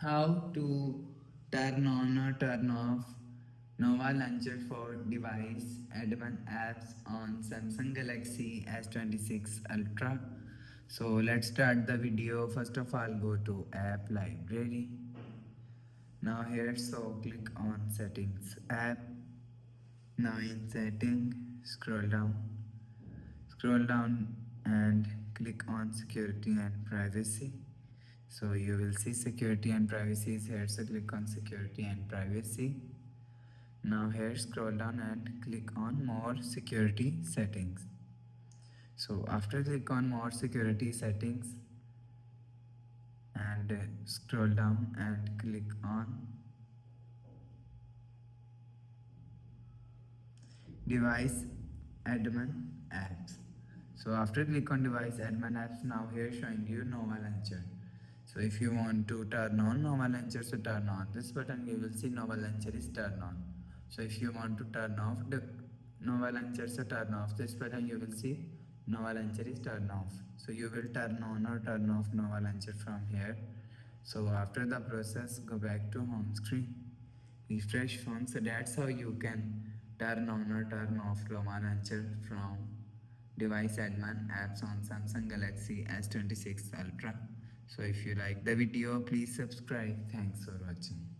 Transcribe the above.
How to turn on or turn off Nova Launcher for device admin apps on Samsung Galaxy S26 Ultra. So let's start the video. First of all, go to app library. Now here, so click on settings app. Now in setting, scroll down and click on security and privacy. So you will see security and privacy is here, so click on security and privacy. Now here, scroll down and click on more security settings. So after click on more security settings and scroll down and click on device admin apps. So after click on device admin apps, now here showing you Nova Launcher. So if you want to turn on Nova Launcher, so turn on this button, you will see Nova Launcher is turn on. So if you want to turn off the Nova Launcher, so turn off this button, you will see Nova Launcher is turn off. So you will turn on or turn off Nova Launcher from here. So after the process, go back to home screen, refresh phone. So that's how you can turn on or turn off Nova Launcher from device admin apps on Samsung Galaxy S26 Ultra. So if you like the video, please subscribe. Thanks for watching.